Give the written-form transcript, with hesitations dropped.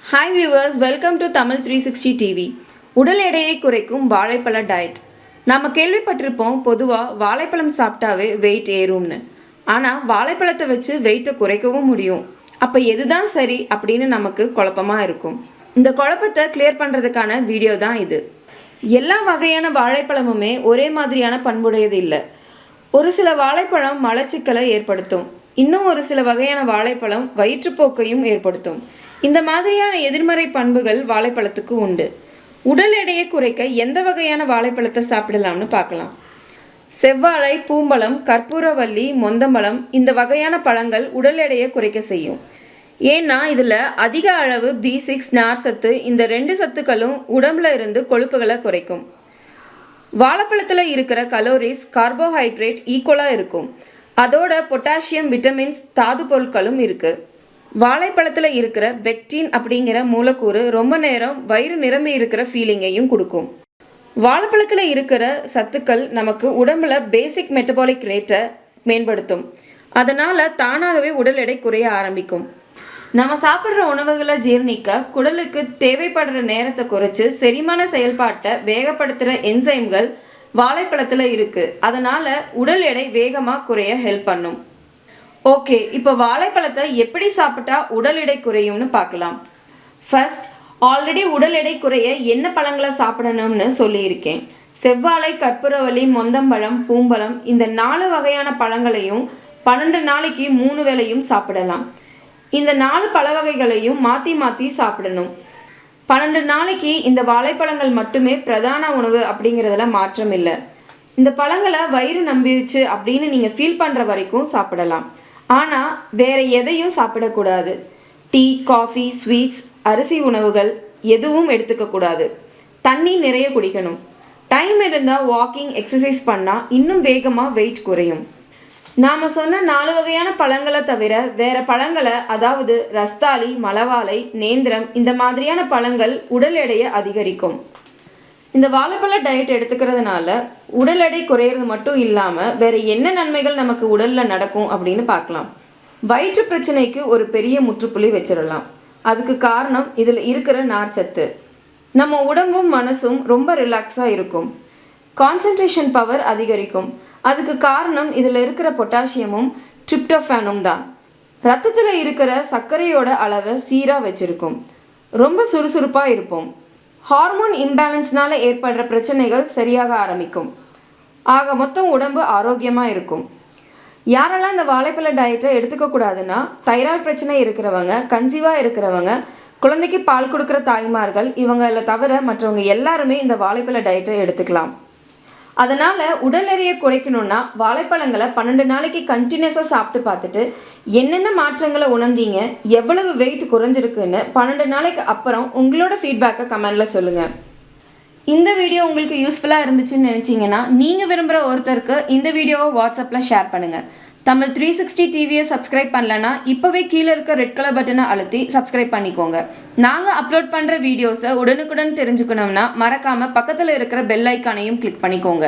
Hi viewers, welcome to Tamil 360 TV. உடல் எடையை குறைக்கும் வாழைப்பழ டயட். நாம கேள்விப்பட்டிருப்போம் பொதுவா வாழைப்பழம் சாப்பிட்டாவே வெயிட் ஏறும்னு. ஆனா வாழைப்பழத்தை வச்சு வெயிட்டை குறைக்கவும் முடியும். அப்ப எதுதான் சரி அப்படின்னு நமக்கு குழப்பமா இருக்கும். இந்த குழப்பத்தை கிளியர் பண்றதுக்கான வீடியோ தான் இது. எல்லா வகையான வாழைப்பழமுமே ஒரே மாதிரியான பண்புடையது இல்லை. ஒரு சில வாழைப்பழம் மலச்சிக்கலை ஏற்படுத்தும். இன்னும் ஒரு சில வகையான வாழைப்பழம் வயிற்றுப்போக்கையும் ஏற்படுத்தும். இந்த மாதிரியான எதிர்மறை பண்புகள் வாழைப்பழத்துக்கு உண்டு. உடல் எடையை குறைக்க எந்த வகையான வாழைப்பழத்தை சாப்பிடலாம்னு பார்க்கலாம். செவ்வாழை, பூம்பழம், கற்பூரவள்ளி, மொந்தம்பழம் இந்த வகையான பழங்கள் உடல் எடையை குறைக்க செய்யும். ஏன்னா இதில் அதிக அளவு B6 நார் சத்து, இந்த ரெண்டு சத்துக்களும் உடம்புல இருந்து கொழுப்புகளை குறைக்கும். வாழைப்பழத்தில் இருக்கிற கலோரிஸ், கார்போஹைட்ரேட் ஈக்குவலாக இருக்கும். அதோட பொட்டாசியம், விட்டமின்ஸ், தாது பொருட்களும் இருக்குது. வாழைப்பழத்தில் இருக்கிற பெக்டின் அப்படிங்கிற மூலக்கூறு ரொம்ப நேரம் வயிறு நிரம்பி இருக்கிற ஃபீலிங்கையும் கொடுக்கும். வாழைப்பழத்தில் இருக்கிற சத்துக்கள் நமக்கு உடம்புல பேசிக் மெட்டபாலிக் ரேட்டை மேம்படுத்தும். அதனால் தானாகவே உடல் எடை குறைய ஆரம்பிக்கும். நம்ம சாப்பிட்ற உணவுகளை ஜீரணிக்க குடலுக்கு தேவைப்படுற நேரத்தை குறைச்சி செரிமான செயல்பாட்டை வேகப்படுத்துகிற என்சைம்கள் வாழைப்பழத்தில் இருக்குது. அதனால் உடல் எடை வேகமாக குறைய ஹெல்ப் பண்ணும். ஓகே, இப்போ வாழைப்பழத்தை எப்படி சாப்பிட்டா உடல் எடை குறையும்னு பார்க்கலாம். ஃபர்ஸ்ட், ஆல்ரெடி உடல் எடை குறைய என்ன பழங்களை சாப்பிடணும்னு சொல்லியிருக்கேன். செவ்வாழை, கற்பூரவள்ளி, மொந்தம்பழம், பூம்பழம் இந்த 4 வகையான பழங்களையும் 12 நாளைக்கு 3 வேளையும் சாப்பிடலாம். இந்த 4 பழ வகைகளையும் மாற்றி மாற்றி சாப்பிடணும். 12 நாளைக்கு இந்த வாழைப்பழங்கள் மட்டுமே பிரதான உணவு அப்படிங்கிறதுல மாற்றம் இல்லை. இந்த பழங்களை வயிறு நம்பிடுச்சு அப்படின்னு நீங்கள் ஃபீல் பண்ணுற வரைக்கும் சாப்பிடலாம். ஆனால் வேறு எதையும் சாப்பிடக்கூடாது. டீ, காஃபி, ஸ்வீட்ஸ், அரிசி உணவுகள் எதுவும் எடுத்துக்கக்கூடாது. தண்ணி நிறைய குடிக்கணும். டைம் இருந்தால் வாக்கிங், எக்ஸசைஸ் பண்ணால் இன்னும் வேகமாக வெயிட் குறையும். நாம் சொன்ன 4 வகையான பழங்களை தவிர வேறு பழங்களை, அதாவது ரஸ்தாளி, மலவாழை, நேந்திரம் இந்த மாதிரியான பழங்கள் உடல் எடையை அதிகரிக்கும். இந்த வாழைப்பழ டயட் எடுத்துக்கிறதுனால உடல் எடை குறையிறது மட்டும் இல்லாமல் வேறு என்ன நன்மைகள் நமக்கு உடலில் நடக்கும் அப்படின்னு பார்க்கலாம். வயிற்று பிரச்சனைக்கு ஒரு பெரிய முற்றுப்புள்ளி வச்சிடலாம். அதுக்கு காரணம் இதில் இருக்கிற நார்ச்சத்து. நம்ம உடம்பும் மனசும் ரொம்ப ரிலாக்ஸாக இருக்கும். கான்சன்ட்ரேஷன் பவர் அதிகரிக்கும். அதுக்கு காரணம் இதில் இருக்கிற பொட்டாசியமும் ட்ரிப்டோஃபானும் தான். ரத்தத்தில் இருக்கிற சர்க்கரையோட அளவை சீராக வச்சுருக்கும். ரொம்ப சுறுசுறுப்பாக இருப்போம். ஹார்மோன் இம்பேலன்ஸ்னால் ஏற்படுற பிரச்சனைகள் சரியாக ஆரம்பிக்கும். ஆக மொத்தம் உடம்பு ஆரோக்கியமாக இருக்கும். யாரெல்லாம் இந்த வாழைப்பழ டயட்டை எடுத்துக்கக்கூடாதுன்னா, தைராய்டு பிரச்சனை இருக்கிறவங்க, கன்சீவாக இருக்கிறவங்க, குழந்தைக்கு பால் கொடுக்குற தாய்மார்கள், இவங்களை தவிர மற்றவங்க எல்லாருமே இந்த வாழைப்பழ டயட்டை எடுத்துக்கலாம். அதனால் உடல் எடையை குறைக்கணுன்னா வாழைப்பழங்களை 12 நாளைக்கு கண்டினியூஸாக சாப்பிட்டு பார்த்துட்டு என்னென்ன மாற்றங்களை உணர்ந்தீங்க, எவ்வளவு வெயிட் குறைஞ்சிருக்குன்னு 12 நாளைக்கு அப்புறம் உங்களோட ஃபீட்பேக்கை கமெண்டில் சொல்லுங்கள். இந்த வீடியோ உங்களுக்கு யூஸ்ஃபுல்லாக இருந்துச்சுன்னு நினச்சிங்கன்னா நீங்கள் விரும்புகிற ஒருத்தருக்கு இந்த வீடியோவை வாட்ஸ்அப்பில் ஷேர் பண்ணுங்கள். தமிழ் 360 டிவியை சப்ஸ்கிரைப் பண்ணலன்னா இப்போவே கீழே இருக்க ரெட் கலர் பட்டனை அழுத்தி சப்ஸ்கிரைப் பண்ணிக்கோங்க. நாங்கள் அப்லோட் பண்ணுற வீடியோஸை உடனுக்குடன் தெரிஞ்சுக்கணும்னா மறக்காமல் பக்கத்தில் இருக்கிற பெல் ஐக்கானையும் கிளிக் பண்ணிக்கோங்க.